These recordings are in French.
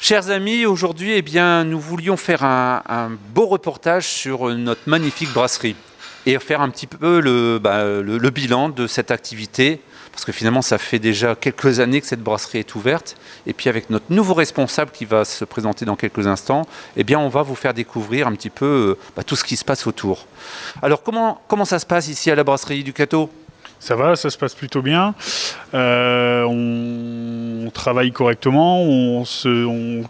Chers amis, aujourd'hui, nous voulions faire un beau reportage sur notre magnifique brasserie et faire un petit peu le bilan de cette activité, parce que finalement, ça fait déjà quelques années que cette brasserie est ouverte. Et puis avec notre nouveau responsable qui va se présenter dans quelques instants, on va vous faire découvrir un petit peu tout ce qui se passe autour. Alors, comment ça se passe ici à la brasserie du Cateau ? Ça va, ça se passe plutôt bien. On travaille correctement.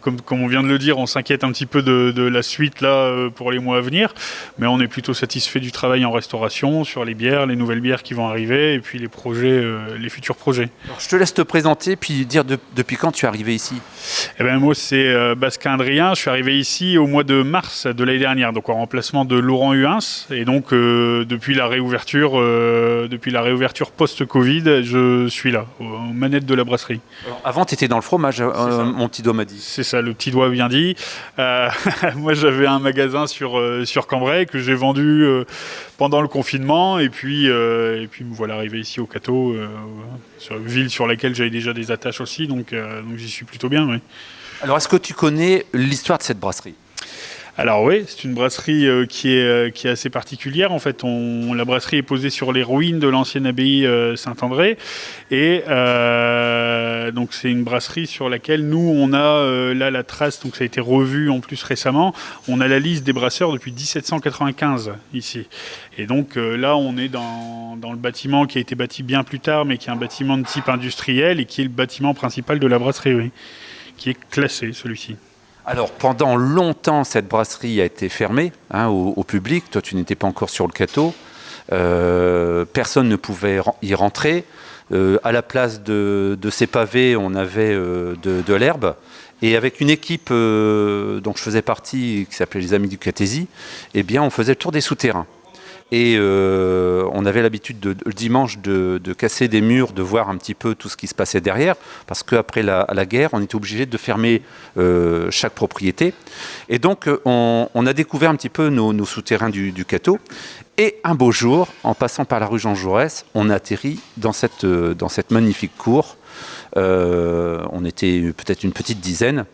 Comme on vient de le dire, on s'inquiète un petit peu de la suite là pour les mois à venir. Mais on est plutôt satisfait du travail en restauration, sur les bières, les nouvelles bières qui vont arriver et puis les projets, les futurs projets. Alors, je te laisse te présenter puis dire depuis quand tu es arrivé ici. Moi, c'est Basquin Adrien. Je suis arrivé ici au mois de mars de l'année dernière, donc en remplacement de Laurent Huins. Et donc, depuis la réouverture post-Covid, je suis là, aux manettes de la brasserie. Alors, avant, tu étais dans le fromage, mon petit doigt m'a dit. C'est ça, le petit doigt bien dit. Moi, j'avais un magasin sur Cambrai que j'ai vendu pendant le confinement. Et puis me voilà arrivé ici au Cateau, sur une ville sur laquelle j'avais déjà des attaches aussi. Donc j'y suis plutôt bien, oui. Alors, est-ce que tu connais l'histoire de cette brasserie ? Alors oui, c'est une brasserie qui est assez particulière. En fait, la brasserie est posée sur les ruines de l'ancienne abbaye Saint-André. Et donc c'est une brasserie sur laquelle nous, on a là la trace, donc ça a été revu en plus récemment. On a la liste des brasseurs depuis 1795 ici. Et donc là, on est dans le bâtiment qui a été bâti bien plus tard, mais qui est un bâtiment de type industriel et qui est le bâtiment principal de la brasserie, oui, qui est classé celui-ci. Alors, pendant longtemps, cette brasserie a été fermée au public. Toi, tu n'étais pas encore sur le Cateau. Personne ne pouvait y rentrer. À la place de ces pavés, on avait de l'herbe. Et avec une équipe dont je faisais partie, qui s'appelait les Amis du Catésie, on faisait le tour des souterrains. Et on avait l'habitude le dimanche de casser des murs, de voir un petit peu tout ce qui se passait derrière, parce qu'après la guerre, on était obligé de fermer chaque propriété. Et donc, on a découvert un petit peu nos souterrains du Cateau. Et un beau jour, en passant par la rue Jean Jaurès, on a atterri dans cette magnifique cour. On était peut-être une petite dizaine.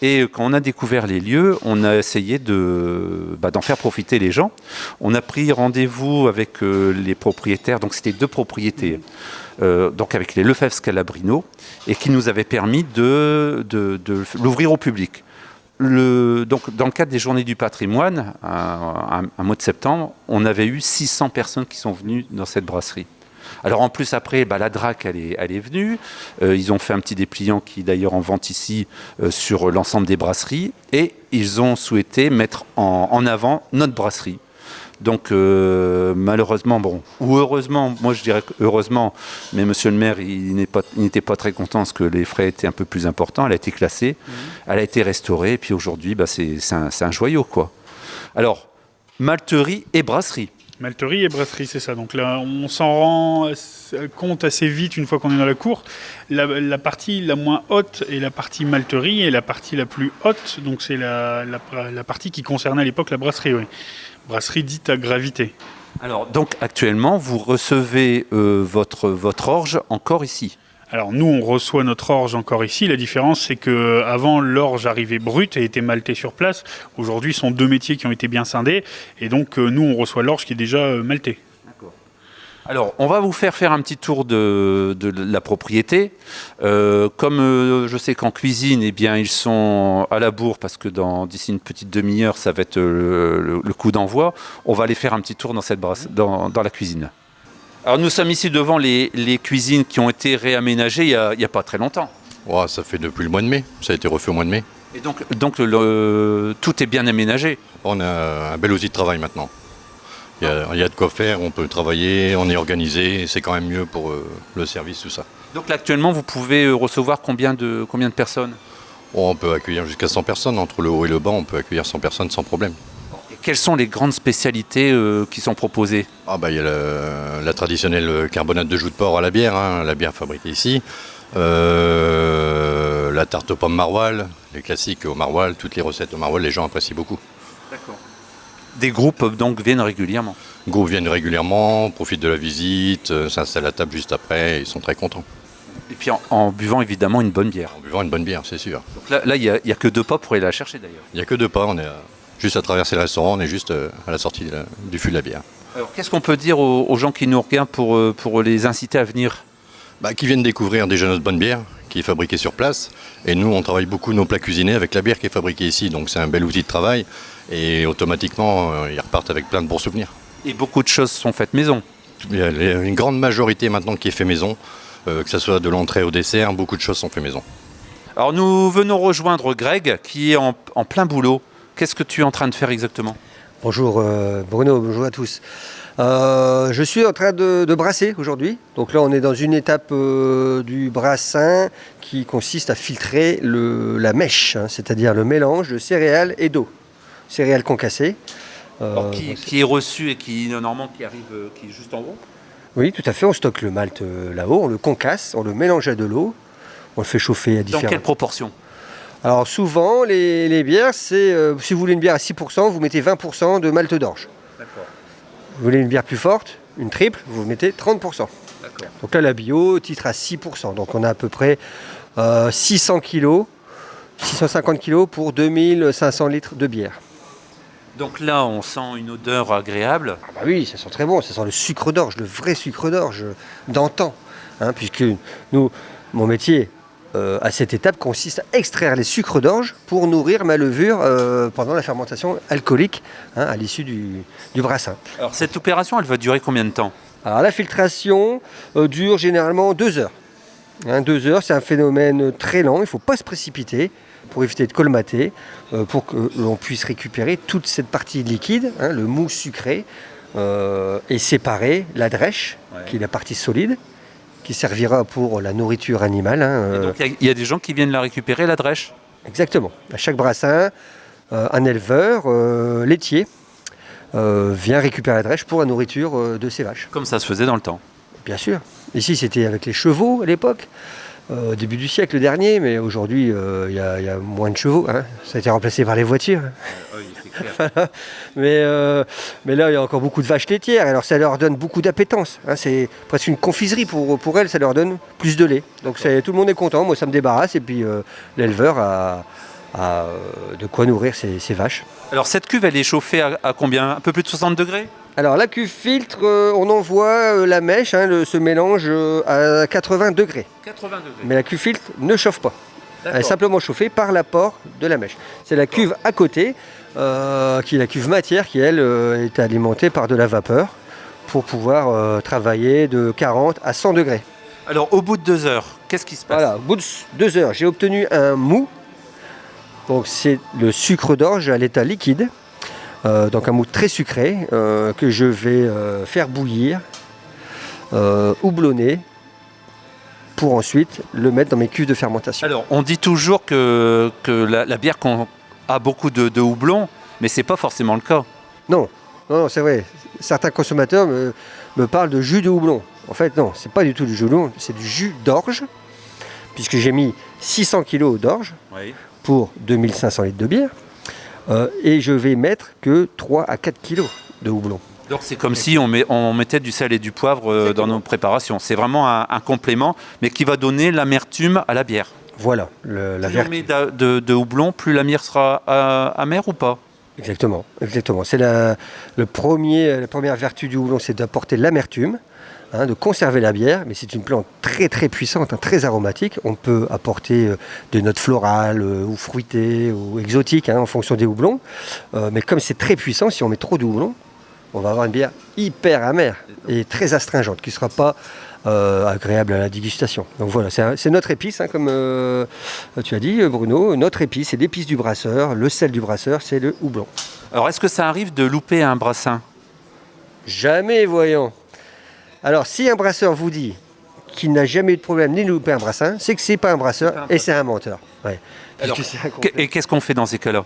Et quand on a découvert les lieux, on a essayé d'en faire profiter les gens. On a pris rendez-vous avec les propriétaires, donc c'était 2 propriétés, donc avec les Lefebvre Scalabrino, et qui nous avaient permis de l'ouvrir au public. Donc, dans le cadre des Journées du patrimoine, un mois de septembre, on avait eu 600 personnes qui sont venues dans cette brasserie. Alors en plus après, la DRAC elle est venue, ils ont fait un petit dépliant qui d'ailleurs en vente ici sur l'ensemble des brasseries, et ils ont souhaité mettre en avant notre brasserie. Donc malheureusement, ou heureusement, moi je dirais heureusement, mais monsieur le maire il n'était pas très content parce que les frais étaient un peu plus importants. Elle a été classée, elle a été restaurée, et puis aujourd'hui c'est un joyau quoi. Alors, malterie et brasserie. Malterie et brasserie, c'est ça. Donc là, on s'en rend compte assez vite une fois qu'on est dans la cour. La partie la moins haute est la partie malterie, et la partie la plus haute, donc c'est la partie qui concernait à l'époque la brasserie. Oui. Brasserie dite à gravité. Alors, donc actuellement, vous recevez votre orge encore ici ? Alors nous, on reçoit notre orge encore ici. La différence, c'est qu'avant, l'orge arrivait brute et était maltée sur place. Aujourd'hui, ce sont 2 métiers qui ont été bien scindés. Et donc, nous, on reçoit l'orge qui est déjà maltée. D'accord. Alors, on va vous faire un petit tour de la propriété. Comme je sais qu'en cuisine, ils sont à la bourre parce que d'ici une petite demi-heure, ça va être le coup d'envoi. On va aller faire un petit tour dans la cuisine. Alors nous sommes ici devant les cuisines qui ont été réaménagées il n'y a pas très longtemps. Ouais, ça fait depuis le mois de mai, ça a été refait au mois de mai. Et donc tout est bien aménagé. On a un bel outil de travail maintenant. Il y a de quoi faire, on peut travailler, on est organisé, c'est quand même mieux pour le service, tout ça. Donc là, actuellement, vous pouvez recevoir combien de personnes ? On peut accueillir jusqu'à 100 personnes, entre le haut et le bas, on peut accueillir 100 personnes sans problème. Quelles sont les grandes spécialités qui sont proposées ? Il y a la traditionnelle carbonate de joue de porc à la bière fabriquée ici. La tarte aux pommes maroilles, les classiques au maroilles, toutes les recettes au maroilles, les gens apprécient beaucoup. D'accord. Des groupes donc viennent régulièrement ? Les groupes viennent régulièrement, profitent de la visite, s'installent à table juste après, et ils sont très contents. Et puis en buvant évidemment une bonne bière. En buvant une bonne bière, c'est sûr. Donc là, il y a que 2 pas pour aller la chercher d'ailleurs. Il n'y a que 2 pas, on est juste à traverser le restaurant, on est juste à la sortie du fût de la bière. Alors qu'est-ce qu'on peut dire aux gens qui nous regardent pour les inciter à venir? Qui viennent découvrir déjà notre bonne bière, qui est fabriquée sur place. Et nous, on travaille beaucoup nos plats cuisinés avec la bière qui est fabriquée ici. Donc c'est un bel outil de travail. Et automatiquement, ils repartent avec plein de bons souvenirs. Et beaucoup de choses sont faites maison. Il y a une grande majorité maintenant qui est fait maison. Que ce soit de l'entrée au dessert, beaucoup de choses sont faites maison. Alors nous venons rejoindre Greg qui est en plein boulot. Qu'est-ce que tu es en train de faire exactement? Bonjour Bruno, bonjour à tous. Je suis en train de brasser aujourd'hui. Donc là on est dans une étape du brassin qui consiste à filtrer la mèche, hein, c'est-à-dire le mélange de céréales et d'eau. Céréales concassées. Alors, qui est reçu et qui normalement qui arrive qui est juste en haut? Oui, tout à fait, on stocke le malt là-haut, on le concasse, on le mélange à de l'eau, on le fait chauffer à différents... Dans quelle proportion? Alors souvent les bières, c'est si vous voulez une bière à 6%, vous mettez 20% de malt d'orge. D'accord. Vous voulez une bière plus forte, une triple, vous mettez 30%. D'accord. Donc là, la bio titre à 6%. Donc on a à peu près 600 kg, 650 kg pour 2500 litres de bière. Donc là, on sent une odeur agréable. Ah bah oui, ça sent très bon. Ça sent le sucre d'orge, le vrai sucre d'orge d'antan. Hein, puisque nous, mon métier à cette étape consiste à extraire les sucres d'orge pour nourrir ma levure pendant la fermentation alcoolique à l'issue du brassin. Alors cette opération, elle va durer combien de temps? Alors la filtration dure généralement 2 heures. 2 heures, c'est un phénomène très lent, il ne faut pas se précipiter pour éviter de colmater, pour que l'on puisse récupérer toute cette partie liquide, le mou sucré, et séparer la drèche, qui est la partie solide, qui servira pour la nourriture animale. Et donc il y a des gens qui viennent la récupérer, la drèche? Exactement. À chaque brassin, un éleveur laitier vient récupérer la drèche pour la nourriture de ses vaches. Comme ça se faisait dans le temps. Bien sûr. Ici, c'était avec les chevaux à l'époque, au début du siècle dernier, mais aujourd'hui, il y a moins de chevaux. Hein. Ça a été remplacé par les voitures. Oui, c'est clair. Mais là, il y a encore beaucoup de vaches laitières. Alors, ça leur donne beaucoup d'appétence. Hein. C'est presque une confiserie pour elles. Ça leur donne plus de lait. Donc, tout le monde est content. Moi, ça me débarrasse. Et puis, l'éleveur a de quoi nourrir ses vaches. Alors, cette cuve, elle est chauffée à combien? Un peu plus de 60 degrés? Alors la cuve filtre, on envoie la mèche, ce mélange à 80 degrés. 80 degrés. Mais la cuve filtre ne chauffe pas. Elle est simplement chauffée par l'apport de la mèche. C'est la cuve à côté, qui est la cuve matière, qui elle est alimentée par de la vapeur pour pouvoir travailler de 40 à 100 degrés. Alors au bout de 2 heures, qu'est-ce qui se passe? Voilà, au bout de 2 heures, j'ai obtenu un mou. Donc c'est le sucre d'orge à l'état liquide. Donc un mou très sucré que je vais faire bouillir, houblonner, pour ensuite le mettre dans mes cuves de fermentation. Alors on dit toujours que la bière a beaucoup de houblon, mais c'est pas forcément le cas. Non, c'est vrai. Certains consommateurs me parlent de jus de houblon. En fait non, c'est pas du tout du jus de houblon, c'est du jus d'orge, puisque j'ai mis 600 kg d'orge pour 2500 litres de bière. Et je vais mettre que 3 à 4 kilos de houblon. Donc c'est comme si on mettait du sel et du poivre dans nos préparations. C'est vraiment un complément, mais qui va donner l'amertume à la bière. Voilà. Plus on met de houblon, plus la bière sera amère ou pas? Exactement. C'est la première vertu du houblon, c'est d'apporter l'amertume, de conserver la bière, mais c'est une plante très très puissante, très aromatique. On peut apporter des notes florales ou fruitées ou exotiques en fonction des houblons. Mais comme c'est très puissant, si on met trop de houblon, on va avoir une bière hyper amère et très astringente, qui ne sera pas agréable à la dégustation. Donc voilà, c'est notre épice, comme tu as dit Bruno, notre épice, c'est l'épice du brasseur, le sel du brasseur, c'est le houblon. Alors est-ce que ça arrive de louper un brassin? Jamais, voyons. Alors, si un brasseur vous dit qu'il n'a jamais eu de problème ni de louper un brassin, c'est que c'est pas un brasseur et c'est un menteur. Ouais. Alors, et qu'est-ce qu'on fait dans ces cas-là?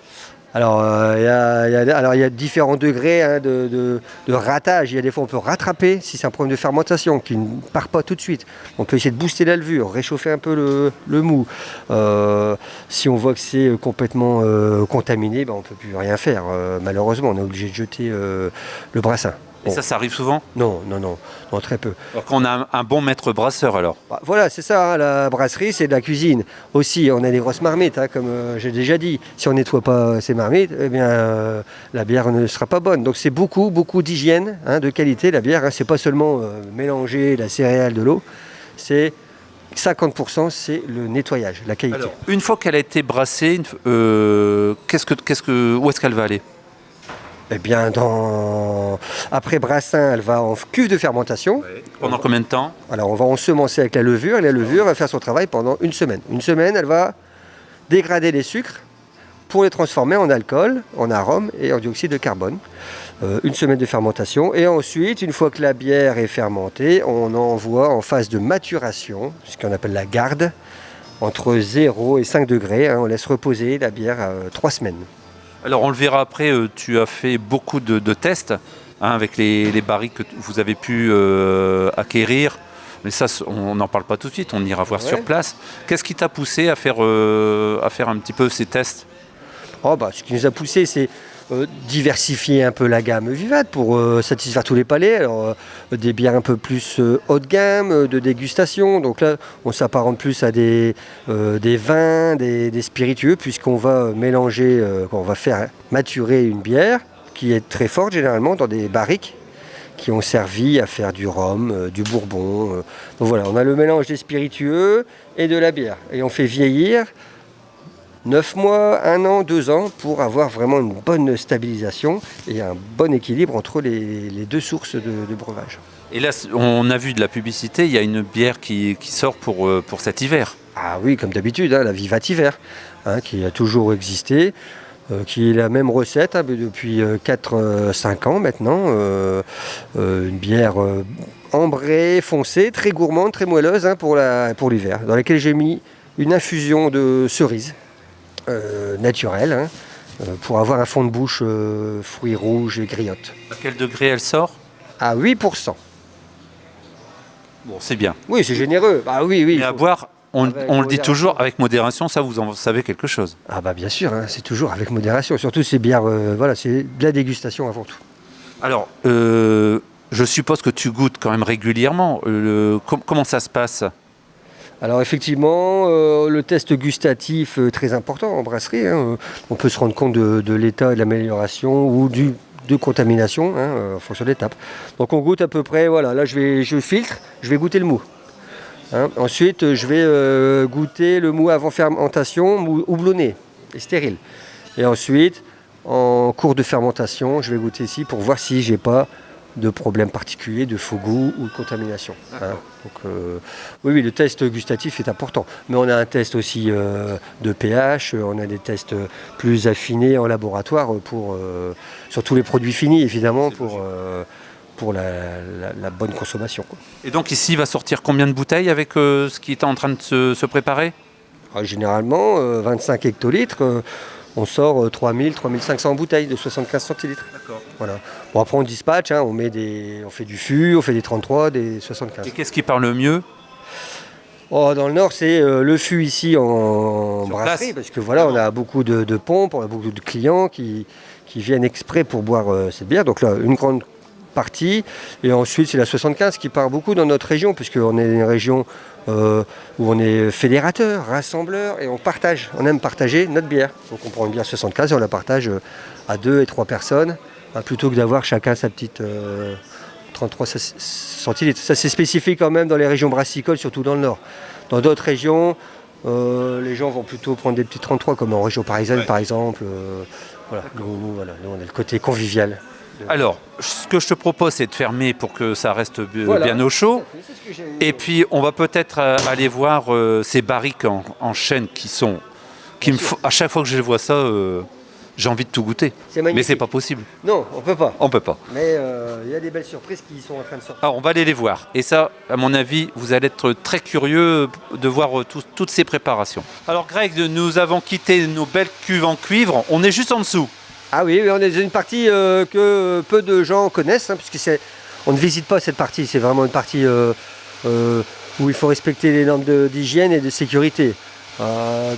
Alors, il y a différents degrés de ratage. Il y a des fois, on peut rattraper si c'est un problème de fermentation qui ne part pas tout de suite. On peut essayer de booster la levure, réchauffer un peu le mou. Si on voit que c'est complètement contaminé, on ne peut plus rien faire. Malheureusement, on est obligé de jeter le brassin. Et ça arrive souvent? Non, très peu. Alors qu'on a un bon maître brasseur alors. Bah, voilà, c'est ça, hein, la brasserie, c'est de la cuisine. Aussi, on a des grosses marmites, hein, comme j'ai déjà dit. Si on ne nettoie pas ces marmites, eh bien, la bière ne sera pas bonne. Donc c'est beaucoup d'hygiène, hein, de qualité. La bière, hein, c'est pas seulement mélanger la céréale de l'eau, c'est 50%, c'est le nettoyage, la qualité. Alors, une fois qu'elle a été brassée, où est-ce qu'elle va aller? Eh bien, après brassin, elle va en cuve de fermentation. Ouais. Pendant combien de temps? Alors, on va ensemencer avec la levure, et la levure va faire son travail pendant une semaine. Une semaine, elle va dégrader les sucres pour les transformer en alcool, en arôme et en dioxyde de carbone. Une semaine de fermentation. Et ensuite, une fois que la bière est fermentée, on envoie en phase de maturation, ce qu'on appelle la garde, entre 0 et 5 degrés. Hein, on laisse reposer la bière 3 semaines. Alors on le verra après, tu as fait beaucoup de tests hein, avec les barriques que vous avez pu acquérir. Mais ça, on n'en parle pas tout de suite, on ira voir sur place. Qu'est-ce qui t'a poussé à faire un petit peu ces tests? Ce qui nous a poussé, c'est diversifier un peu la gamme Vivat pour satisfaire tous les palais. Alors, des bières un peu plus haut de gamme, de dégustation. Donc là, on s'apparente plus à des vins, des spiritueux, puisqu'on va mélanger, on va faire maturer une bière qui est très forte généralement dans des barriques qui ont servi à faire du rhum, du bourbon. Donc voilà, on a le mélange des spiritueux et de la bière. Et on fait vieillir 9 mois, 1 an, 2 ans pour avoir vraiment une bonne stabilisation et un bon équilibre entre les deux sources de breuvage. Et là, on a vu de la publicité, il y a une bière qui sort pour cet hiver. Ah oui, comme d'habitude, hein, la Vivat Hiver, hein, qui a toujours existé, qui est la même recette hein, depuis 4-5 ans maintenant. Une bière ambrée, foncée, très gourmande, très moelleuse hein, pour l'hiver, dans laquelle j'ai mis une infusion de cerises. Naturelle hein, pour avoir un fond de bouche fruits rouges et griottes. À quel degré elle sort? À 8%. Bon, c'est bien. Oui, c'est généreux. Oui. Mais à boire, on le dit toujours, avec modération, ça vous en savez quelque chose. Ah bien sûr, hein, c'est toujours avec modération. Surtout ces bières, c'est de la dégustation avant tout. Alors, je suppose que tu goûtes quand même régulièrement. Comment ça se passe? Alors effectivement, le test gustatif très important en brasserie. Hein, on peut se rendre compte de l'état et de l'amélioration ou de contamination hein, en fonction d'étapes. Donc on goûte à peu près, voilà, là je filtre, je vais goûter le mou. Hein. Ensuite je vais goûter le mou avant fermentation, mou houblonné et stérile. Et ensuite, en cours de fermentation, je vais goûter ici pour voir si j'ai pas de problèmes particuliers, de faux goût ou de contamination. Hein. Donc, oui, le test gustatif est important. Mais on a un test aussi de pH, on a des tests plus affinés en laboratoire sur tous les produits finis, évidemment, pour la bonne consommation. Quoi. Et donc ici, il va sortir combien de bouteilles avec ce qui est en train de se préparer? Généralement, 25 hectolitres. On sort 3000-3500 bouteilles de 75 centilitres. D'accord. Voilà. Bon, après on dispatche, hein, on fait du fût, on fait des 33, des 75. Et qu'est-ce qui parle le mieux? Dans le nord, c'est le fût ici en brasserie, place. parce que voilà, on a beaucoup de pompes, on a beaucoup de clients qui viennent exprès pour boire cette bière. Donc là, une grande partie. Et ensuite, c'est la 75 qui part beaucoup dans notre région, puisqu'on est une région où on est fédérateur, rassembleur, et on aime partager notre bière. Donc on prend une bière 75 et on la partage à 2 et 3 personnes, hein, plutôt que d'avoir chacun sa petite 33 centilitres. Ça c'est spécifique quand même dans les régions brassicoles, surtout dans le nord. Dans d'autres régions, les gens vont plutôt prendre des petits 33, comme en région parisienne par exemple. Nous, on a le côté convivial. Alors, ce que je te propose, c'est de fermer pour que ça reste bien au chaud. Et puis, on va peut-être aller voir ces barriques en chêne à chaque fois que je vois ça, j'ai envie de tout goûter. Mais c'est pas possible. Non, on peut pas. On peut pas. Mais il y a des belles surprises qui sont en train de sortir. Alors, on va aller les voir. Et ça, à mon avis, vous allez être très curieux de voir toutes ces préparations. Alors, Greg, nous avons quitté nos belles cuves en cuivre. On est juste en dessous. Ah oui, on est dans une partie que peu de gens connaissent, hein, puisque on ne visite pas cette partie. C'est vraiment une partie où il faut respecter les normes d'hygiène et de sécurité.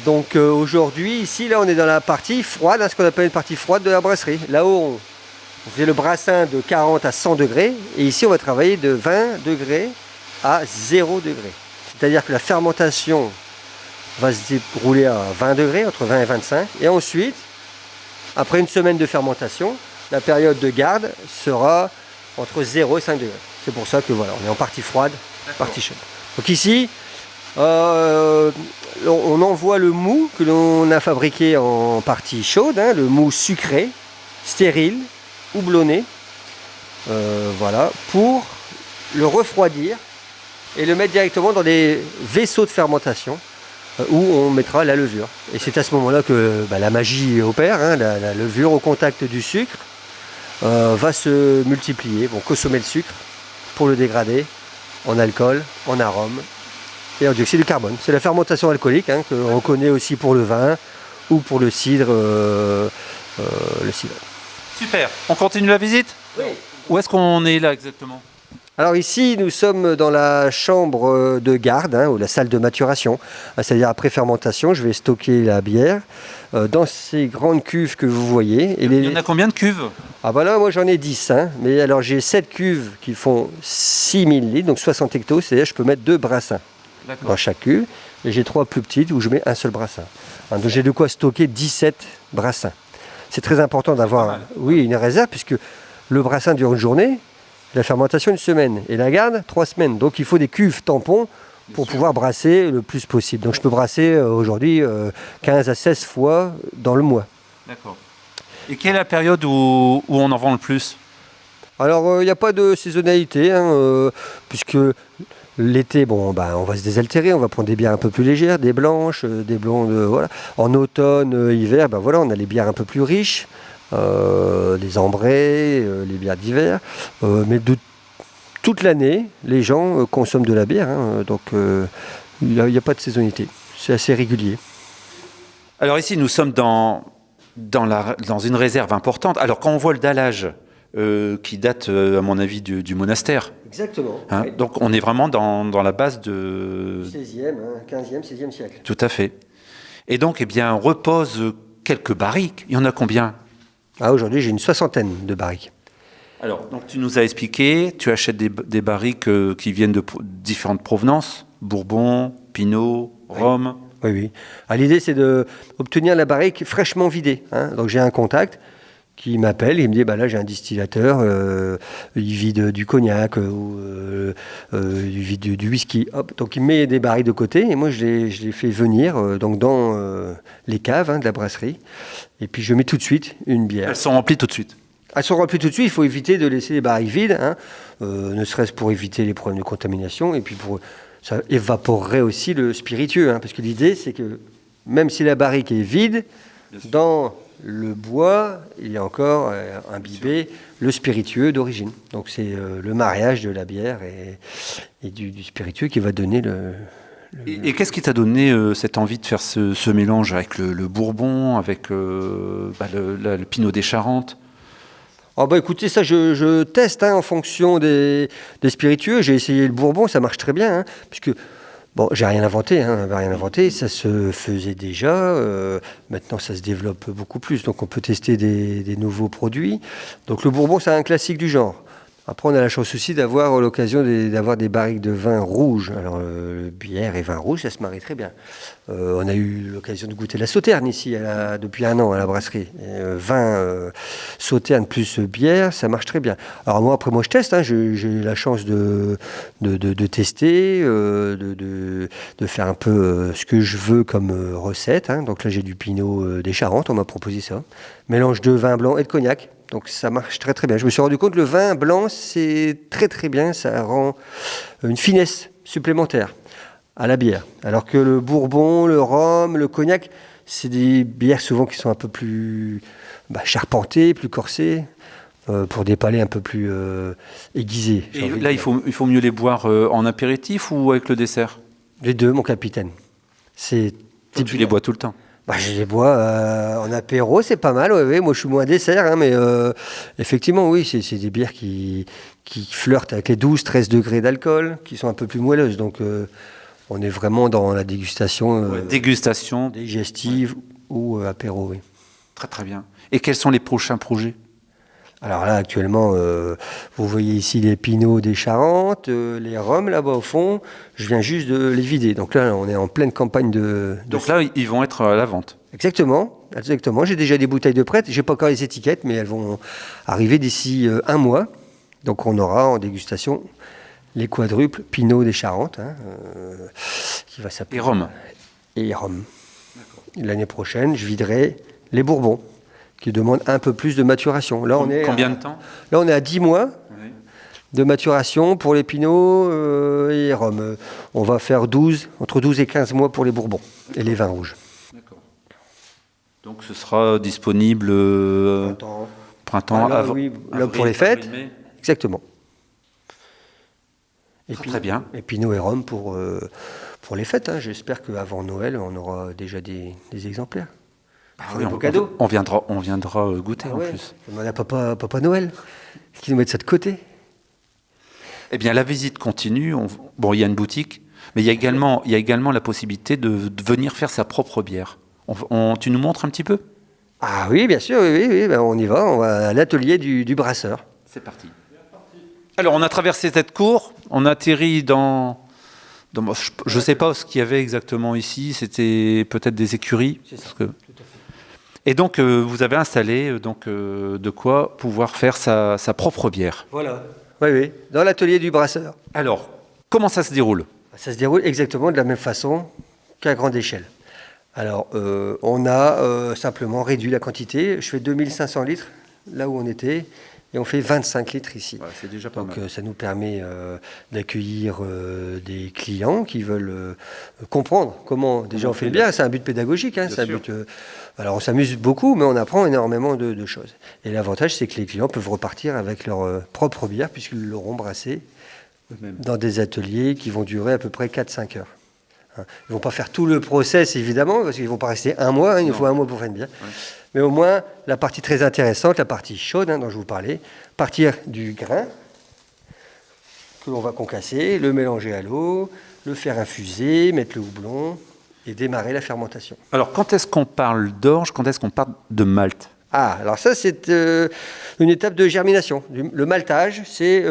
Donc aujourd'hui, ici, là, on est dans la partie froide, hein, ce qu'on appelle une partie froide de la brasserie. Là-haut, On fait le brassin de 40 à 100 degrés. Et ici, on va travailler de 20 degrés à 0 degré. C'est-à-dire que la fermentation va se dérouler à 20 degrés, entre 20 et 25. Et ensuite, après une semaine de fermentation, la période de garde sera entre 0 et 5 degrés. C'est pour ça que voilà, on est en partie froide, partie chaude. Donc ici, on envoie le mou que l'on a fabriqué en partie chaude, hein, le mou sucré, stérile, houblonné, voilà, pour le refroidir et le mettre directement dans des vaisseaux de fermentation où on mettra la levure. Et c'est à ce moment-là que la magie opère, hein, la levure au contact du sucre va se multiplier, vont consommer le sucre pour le dégrader en alcool, en arôme et en dioxyde de carbone. C'est la fermentation alcoolique, hein, qu'on connaît aussi pour le vin ou pour le cidre. Super. On continue la visite? Oui. Où est-ce qu'on est là exactement? Alors ici, nous sommes dans la chambre de garde, hein, ou la salle de maturation. C'est-à-dire après fermentation, je vais stocker la bière dans ces grandes cuves que vous voyez. Et Il y en a combien de cuves? Ah bah là, moi j'en ai 10. Hein. Mais alors j'ai 7 cuves qui font 6000 litres, donc 60 hectos. C'est-à-dire que je peux mettre 2 brassins dans chaque cuve. Et j'ai 3 plus petites où je mets un seul brassin. Hein, donc j'ai de quoi stocker 17 brassins. C'est très important d'avoir une réserve, puisque le brassin dure une journée, la fermentation une semaine, et la garde 3 semaines. Donc il faut des cuves tampons pour pouvoir brasser le plus possible. Donc je peux brasser aujourd'hui 15 à 16 fois dans le mois. D'accord. Et quelle est la période où on en vend le plus? Alors il n'y a pas de saisonnalité, hein, puisque l'été, on va se désaltérer, on va prendre des bières un peu plus légères, des blanches, des blondes, voilà. En automne, hiver, on a les bières un peu plus riches. Les ambrés, les bières d'hiver, mais de toute l'année, les gens consomment de la bière, hein, donc il n'y a pas de saisonnalité, c'est assez régulier. Alors ici, nous sommes dans une réserve importante. Alors quand on voit le dallage qui date, à mon avis, du monastère. Exactement. Hein, oui. Donc on est vraiment dans la base de... 16e, 15e, 16e siècle. Tout à fait. Et donc, reposent quelques barriques. Il y en a combien? Aujourd'hui, j'ai une 60aine de barriques. Alors, donc tu nous as expliqué, tu achètes des barriques qui viennent de différentes provenances, Bourbon, Pinot, Rhum. Oui. L'idée, c'est d'obtenir la barrique fraîchement vidée. Hein. Donc, j'ai un contact qui m'appelle, il me dit, là, j'ai un distillateur, il vide du cognac ou il vide du whisky. Hop. Donc, il met des barriques de côté et moi, je les fais venir donc dans les caves de la brasserie. Et puis, je mets tout de suite une bière. Elles sont remplies tout de suite? Elles sont remplies tout de suite. Il faut éviter de laisser les barriques vides, hein, ne serait-ce pour éviter les problèmes de contamination. Et puis, ça évaporerait aussi le spiritueux. Hein, parce que l'idée, c'est que même si la barrique est vide, dans le bois, il y a encore imbibé le spiritueux d'origine. Donc, c'est le mariage de la bière et du spiritueux qui va donner Et qu'est-ce qui t'a donné cette envie de faire ce mélange avec le Bourbon, avec le Pinot des Charentes? Écoutez, ça je teste en fonction des spiritueux. J'ai essayé le Bourbon, ça marche très bien, hein, puisque j'ai rien inventé, ça se faisait déjà. Maintenant, ça se développe beaucoup plus, donc on peut tester des nouveaux produits. Donc le Bourbon, c'est un classique du genre. Après, on a la chance aussi d'avoir l'occasion d'avoir des barriques de vin rouge. Alors, bière et vin rouge, ça se marie très bien. On a eu l'occasion de goûter la Sauterne ici, depuis 1 an, à la brasserie. Vin Sauterne plus bière, ça marche très bien. Alors moi, je teste. Hein, j'ai la chance de tester, de faire un peu ce que je veux comme recette. Hein. Donc là, j'ai du Pinot des Charentes, on m'a proposé ça. Mélange de vin blanc et de cognac. Donc ça marche très très bien. Je me suis rendu compte que le vin blanc, c'est très très bien. Ça rend une finesse supplémentaire à la bière. Alors que le Bourbon, le Rhum, le cognac, c'est des bières souvent qui sont un peu plus charpentées, plus corsées, pour des palais un peu plus aiguisés. Et là, il faut mieux les boire en apéritif ou avec le dessert? Les deux, mon capitaine. Tu les bois tout le temps? Je les bois en apéro, c'est pas mal. Ouais. Moi, je suis moins dessert, hein, mais effectivement, oui, c'est des bières qui flirtent avec les 12-13 degrés d'alcool, qui sont un peu plus moelleuses. Donc, on est vraiment dans la dégustation, dégustation digestive ou apéro. Oui. Très, très bien. Et quels sont les prochains projets? Alors là, actuellement, vous voyez ici les pinots des Charentes, les rhums là-bas au fond. Je viens juste de les vider. Donc là, on est en pleine campagne de... Donc là, ils vont être à la vente. Exactement, exactement. J'ai déjà des bouteilles de prêtes. J'ai pas encore les étiquettes, mais elles vont arriver d'ici un mois. Donc on aura en dégustation les quadruples Pinot des Charentes, qui va s'appeler... Et rhum. Et rhum. L'année prochaine, je viderai les Bourbons, qui demandent un peu plus de maturation. Là, on est Combien de temps? Là, on est à 10 mois Oui. de maturation pour les Pinots et rhum. On va faire entre 12 et 15 mois pour les Bourbons et les vins rouges. D'accord. Donc ce sera disponible printemps Ah, là, avant. oui, là, avril, pour les fêtes. avril, mai. Exactement. Et Très bien. Et Pinot et rhum pour les fêtes. J'espère qu'avant Noël, on aura déjà des exemplaires. Oui, beau cadeau. on viendra goûter en Ouais. plus. On demande à Papa Noël qui nous mette ça de côté. Eh bien, la visite continue. Bon, il y a une boutique, mais il y a également la possibilité de venir faire sa propre bière. Tu nous montres un petit peu? Ah oui, bien sûr, oui. Ben, on y va. On va à l'atelier du brasseur. C'est parti. Alors, on a traversé cette cour, on a atterri dans je ne sais pas ce qu'il y avait exactement ici, c'était peut-être des écuries. C'est ça, Parce que... tout à fait. Et donc, vous avez installé de quoi pouvoir faire sa propre bière. Voilà. Oui, dans l'atelier du brasseur. Alors, comment ça se déroule? Ça se déroule exactement de la même façon qu'à grande échelle. Alors, on a simplement réduit la quantité. Je fais 2500 litres là où on était et on fait 25 litres ici. Ouais, c'est déjà pas Donc, mal. ça nous permet d'accueillir des clients qui veulent comprendre comment déjà on fait bien. C'est un but pédagogique. C'est un sûr. but, alors, on s'amuse beaucoup, mais on apprend énormément de choses. Et l'avantage, c'est que les clients peuvent repartir avec leur propre bière puisqu'ils l'auront brassée dans des ateliers qui vont durer à peu près 4-5 heures. Ils ne vont pas faire tout le process, évidemment, parce qu'ils ne vont pas rester un mois. Il faut un mois pour faire une bière. Ouais. Mais au moins, la partie très intéressante, la partie chaude dont je vous parlais, partir du grain que l'on va concasser, le mélanger à l'eau, le faire infuser, mettre le houblon et démarrer la fermentation. Alors, quand est-ce qu'on parle d'orge? Quand est-ce qu'on parle de malt? Ah, alors ça, c'est une étape de germination. Le maltage, c'est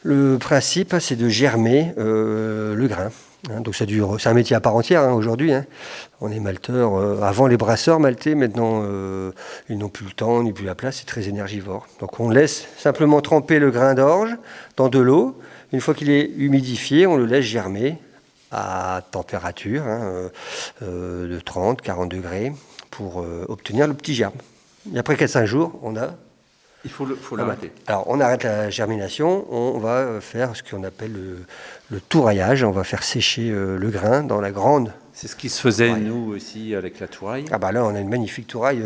le principe, c'est de germer le grain. Donc ça dure, c'est un métier à part entière aujourd'hui. On est malteur. Avant les brasseurs maltaient, maintenant ils n'ont plus le temps ni plus la place. C'est très énergivore. Donc on laisse simplement tremper le grain d'orge dans de l'eau. Une fois qu'il est humidifié, on le laisse germer à température de 30-40 degrés pour obtenir le petit germe. Et après 4-5 jours, on a... Il faut l'arrêter. Alors, on arrête la germination, on va faire ce qu'on appelle le touraillage. On va faire sécher le grain dans la grande. C'est ce qui se faisait, Touraille. nous aussi, avec la touraille. Ah bah là, on a une magnifique touraille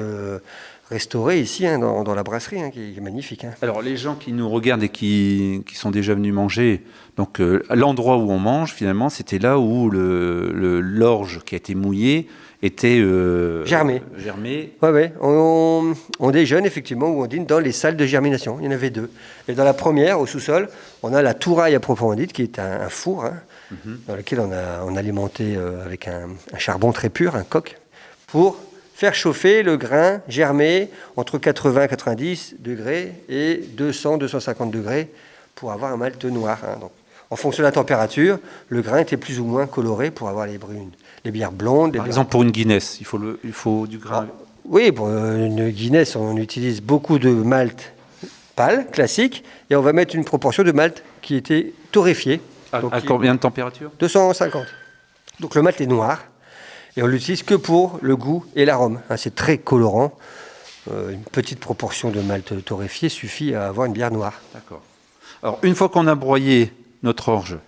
restaurée ici, dans la brasserie, qui est magnifique. Alors, les gens qui nous regardent et qui sont déjà venus manger, donc l'endroit où on mange, finalement, c'était là où l'orge qui a été mouillée était Germée. Ouais. On déjeune, effectivement, ou on dîne dans les salles de germination. Il y en avait 2. Et dans la première, au sous-sol, on a la touraille à proprement dite, qui est un four, dans lequel on alimentait avec un charbon très pur, un coq, pour faire chauffer le grain germé entre 80 et 90 degrés et 200-250 degrés pour avoir un malt noir. Donc, en fonction de la température, le grain était plus ou moins coloré pour avoir les brunes. Les bières blondes. Par exemple, pour une Guinness, il faut du grain. Oui, pour une Guinness, on utilise beaucoup de malt pâle, classique, et on va mettre une proportion de malt qui était torréfié. À combien de température? 250. Donc le malt est noir, et on l'utilise que pour le goût et l'arôme. C'est très colorant. Une petite proportion de malt torréfié suffit à avoir une bière noire. D'accord. Alors, une fois qu'on a broyé notre orge,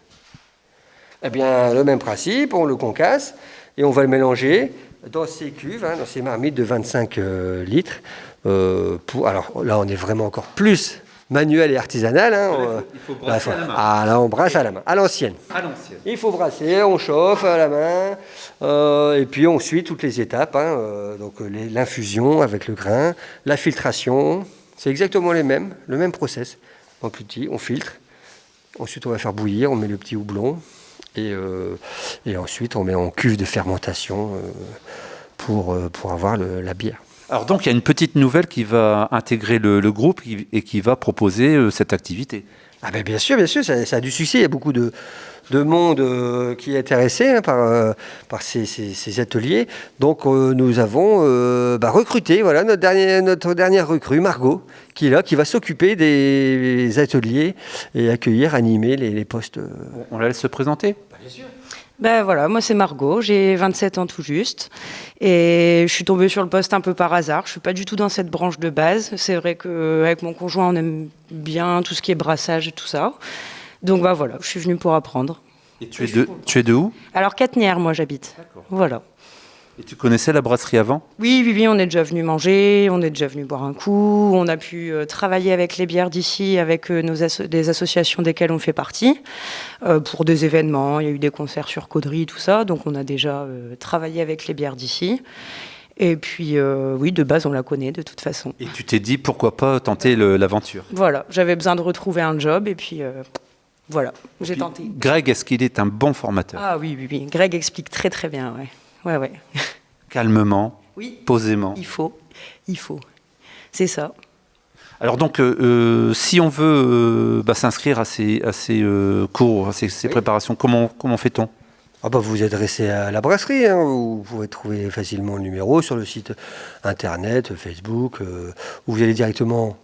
Eh bien, le même principe, on le concasse et on va le mélanger dans ces cuves, dans ces marmites de 25 litres. Alors là, on est vraiment encore plus manuel et artisanal. Il faut brasser à la main. Ah, là, on brasse à la main, à l'ancienne. à l'ancienne. Il faut brasser, on chauffe à la main, et puis on suit toutes les étapes. Donc l'infusion avec le grain, la filtration, c'est exactement le même process. En plus petit, on filtre. Ensuite, on va faire bouillir, on met le petit houblon. Et ensuite, on met en cuve de fermentation pour avoir la bière. Alors donc il y a une petite nouvelle qui va intégrer le groupe et qui va proposer cette activité. Ah ben bien sûr, ça a du succès. Il y a beaucoup de monde qui est intéressé par ces ateliers. Donc nous avons recruté notre dernière recrue, Margot, qui est là, qui va s'occuper des ateliers et accueillir, animer les postes. On la laisse se présenter ? Bien sûr. Ben voilà, moi c'est Margot, j'ai 27 ans tout juste et je suis tombée sur le poste un peu par hasard. Je suis pas du tout dans cette branche de base. C'est vrai qu'avec mon conjoint on aime bien tout ce qui est brassage et tout ça. Donc voilà, je suis venue pour apprendre. Et tu es de où ? Alors Catenières, moi j'habite. D'accord. Voilà. Et tu connaissais la brasserie avant ? Oui, on est déjà venu manger, on est déjà venu boire un coup, on a pu travailler avec les bières d'ici, avec des associations desquelles on fait partie, pour des événements. Il y a eu des concerts sur Caudry, tout ça, donc on a déjà travaillé avec les bières d'ici. Et puis, oui, de base, on la connaît de toute façon. Et tu t'es dit, pourquoi pas tenter l'aventure ? Voilà, j'avais besoin de retrouver un job, et puis voilà, j'ai tenté. Greg, est-ce qu'il est un bon formateur ? Ah oui, Greg explique très très bien, ouais. Ouais. Calmement, Oui. posément. Il faut. C'est ça. Alors donc, si on veut s'inscrire à ces cours, à ces préparations, comment fait-on ? Vous vous adressez à la brasserie, hein, vous pouvez trouver facilement le numéro sur le site internet, Facebook, ou vous allez directement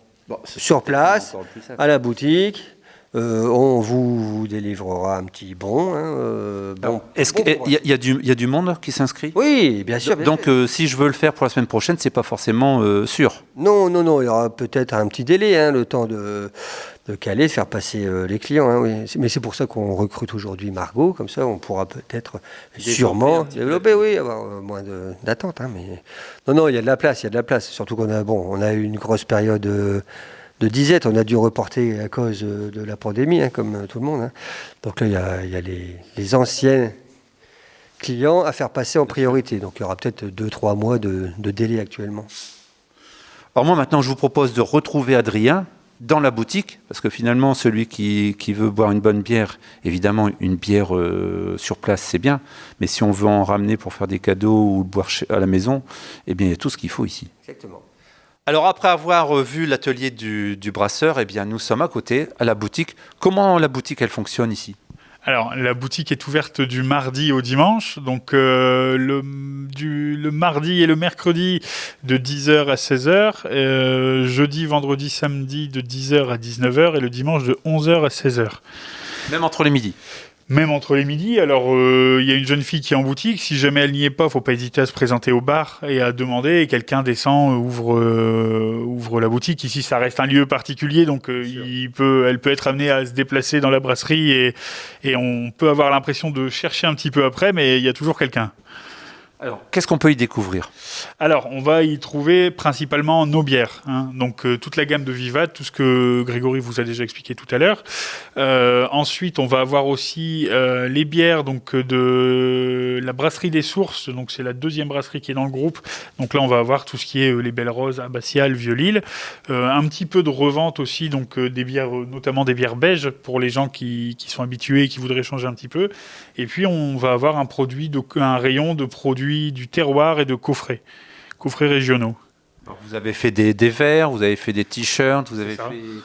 sur place, à la boutique. On vous délivrera un petit bon. Est-ce qu'il y a du monde qui s'inscrit ? Oui, bien sûr. Donc, si je veux le faire pour la semaine prochaine, c'est pas forcément sûr. Non, il y aura peut-être un petit délai, le temps de caler, de faire passer les clients. Oui. Mais c'est pour ça qu'on recrute aujourd'hui Margot, comme ça on pourra peut-être sûrement développer, avoir moins d'attente. Mais non, il y a de la place, Surtout qu'on a eu une grosse période de disette, on a dû reporter à cause de la pandémie, comme tout le monde. Donc là, il y a les anciens clients à faire passer en priorité. Donc il y aura peut-être 2-3 mois de délai actuellement. Alors moi, maintenant, je vous propose de retrouver Adrien dans la boutique, parce que finalement, celui qui veut boire une bonne bière, évidemment, une bière sur place, c'est bien, mais si on veut en ramener pour faire des cadeaux ou boire à la maison, eh bien, il y a tout ce qu'il faut ici. Exactement. Alors après avoir vu l'atelier du brasseur, eh bien nous sommes à côté, à la boutique. Comment la boutique elle fonctionne ici ? Alors, la boutique est ouverte du mardi au dimanche, donc le mardi et le mercredi de 10h à 16h, jeudi, vendredi, samedi de 10h à 19h et le dimanche de 11h à 16h. Même entre les midis ? Même entre les midis. Alors, il y a une jeune fille qui est en boutique. Si jamais elle n'y est pas, faut pas hésiter à se présenter au bar et à demander. Et quelqu'un descend, ouvre la boutique. Ici, ça reste un lieu particulier, donc elle peut être amenée à se déplacer dans la brasserie et on peut avoir l'impression de chercher un petit peu après, mais il y a toujours quelqu'un. Alors, qu'est-ce qu'on peut y découvrir ? Alors, on va y trouver principalement nos bières. Donc, toute la gamme de Vivat, tout ce que Grégory vous a déjà expliqué tout à l'heure. Ensuite, on va avoir aussi les bières de la brasserie des Sources. Donc, c'est la deuxième brasserie qui est dans le groupe. Donc là, on va avoir tout ce qui est les Belles Roses, Abbatiale, Vieux-Lille. Un petit peu de revente aussi, donc des bières, notamment des bières beiges pour les gens qui sont habitués et qui voudraient changer un petit peu. Et puis, on va avoir un rayon de produits du terroir et de coffrets régionaux. Alors, vous avez fait des verres, vous avez fait des t-shirts,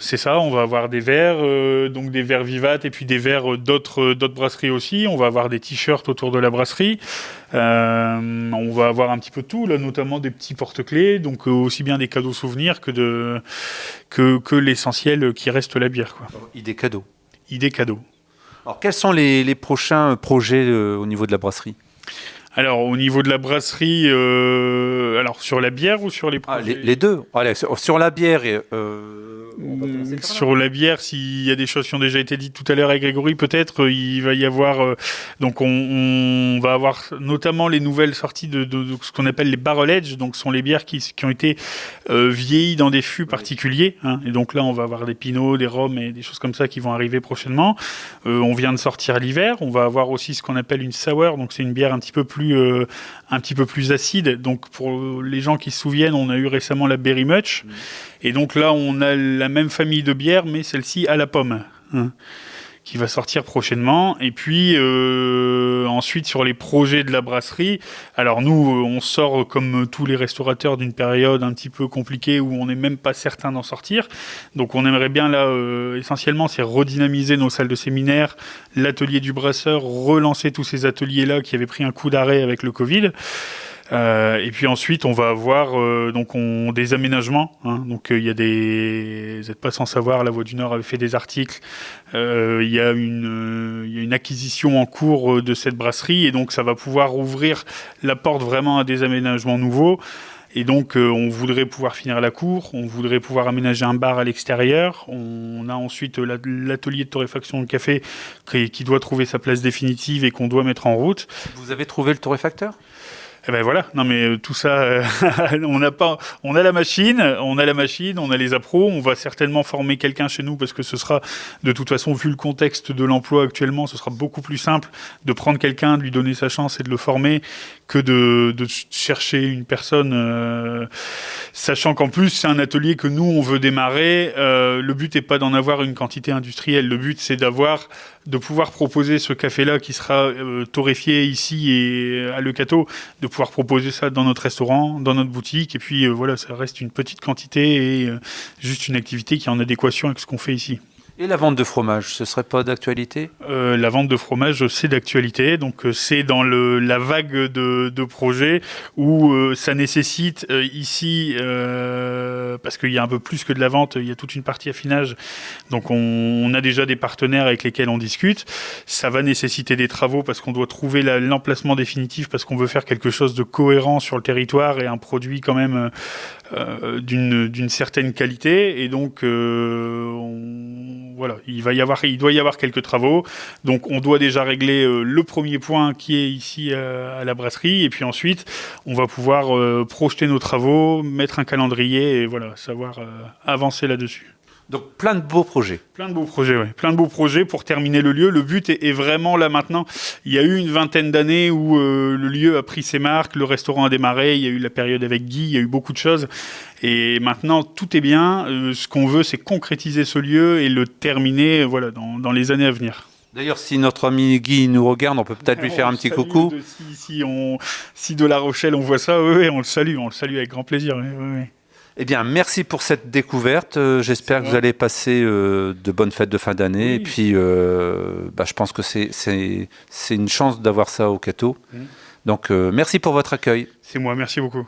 C'est ça, on va avoir des verres, donc des verres Vivat et puis des verres d'autres brasseries aussi. On va avoir des t-shirts autour de la brasserie. On va avoir un petit peu de tout, là, notamment des petits porte-clés, donc aussi bien des cadeaux souvenirs que l'essentiel qui reste la bière, quoi. Idée cadeau. Alors, quels sont les prochains projets au niveau de la brasserie ? Alors, au niveau de la brasserie, alors sur la bière ou sur les projets ? Les deux. Allez, sur la bière, sur la bière, s'il y a des choses qui ont déjà été dites tout à l'heure avec Grégory, peut-être, il va y avoir... donc, on va avoir notamment les nouvelles sorties de ce qu'on appelle les barrel aged. Donc, ce sont les bières qui ont été vieillies dans des fûts particuliers. Et donc là, on va avoir des pinots, des rhums et des choses comme ça qui vont arriver prochainement. On vient de sortir l'hiver. On va avoir aussi ce qu'on appelle une sour. Donc, c'est une bière un petit peu plus acide. Donc, pour les gens qui se souviennent, on a eu récemment la Berry Much. Et donc là, on a la même famille de bières, mais celle-ci à la pomme, qui va sortir prochainement. Et puis ensuite sur les projets de la brasserie, alors nous on sort comme tous les restaurateurs d'une période un petit peu compliquée où on n'est même pas certain d'en sortir. Donc on aimerait bien là essentiellement c'est redynamiser nos salles de séminaire, l'atelier du brasseur, relancer tous ces ateliers-là qui avaient pris un coup d'arrêt avec le Covid. Et puis ensuite, on va avoir des aménagements. Hein. Donc il y a des, vous n'êtes pas sans savoir, La Voix du Nord avait fait des articles. Il y a une acquisition en cours de cette brasserie, et donc ça va pouvoir ouvrir la porte vraiment à des aménagements nouveaux. Et donc, on voudrait pouvoir finir la cour, on voudrait pouvoir aménager un bar à l'extérieur. On a ensuite l'atelier de torréfaction de café qui doit trouver sa place définitive et qu'on doit mettre en route. Vous avez trouvé le torréfacteur ? Eh ben voilà, non mais tout ça, on a la machine, on a les appros, on va certainement former quelqu'un chez nous parce que ce sera, de toute façon, vu le contexte de l'emploi actuellement, ce sera beaucoup plus simple de prendre quelqu'un, de lui donner sa chance et de le former que de chercher une personne, sachant qu'en plus c'est un atelier que nous on veut démarrer. Le but n'est pas d'en avoir une quantité industrielle, le but c'est de pouvoir proposer ce café-là qui sera torréfié ici et à Le Cateau, de pouvoir proposer ça dans notre restaurant, dans notre boutique, et puis voilà, ça reste une petite quantité et juste une activité qui est en adéquation avec ce qu'on fait ici. Et la vente de fromage, ce serait pas d'actualité ? La vente de fromage, c'est d'actualité. Donc, c'est dans la vague de projets où ça nécessite ici, parce qu'il y a un peu plus que de la vente, il y a toute une partie affinage. Donc, on a déjà des partenaires avec lesquels on discute. Ça va nécessiter des travaux parce qu'on doit trouver l'emplacement définitif parce qu'on veut faire quelque chose de cohérent sur le territoire et un produit quand même d'une certaine qualité. Et donc, voilà, il doit y avoir quelques travaux. Donc, on doit déjà régler le premier point qui est ici à la brasserie. Et puis ensuite, on va pouvoir projeter nos travaux, mettre un calendrier et voilà, savoir avancer là-dessus. Donc, plein de beaux projets. Plein de beaux projets, oui. Plein de beaux projets pour terminer le lieu. Le but est vraiment là maintenant. Il y a eu une vingtaine d'années où le lieu a pris ses marques, le restaurant a démarré, il y a eu la période avec Guy, il y a eu beaucoup de choses. Et maintenant, tout est bien. Ce qu'on veut, c'est concrétiser ce lieu et le terminer voilà, dans les années à venir. D'ailleurs, si notre ami Guy nous regarde, on peut peut-être lui faire un petit coucou. Si de La Rochelle, on voit ça, oui, on le salue avec grand plaisir. Oui. Eh bien, merci pour cette découverte. J'espère que vous allez passer de bonnes fêtes de fin d'année. Oui. Et puis, je pense que c'est une chance d'avoir ça au Cateau. Donc, merci pour votre accueil. C'est moi, merci beaucoup.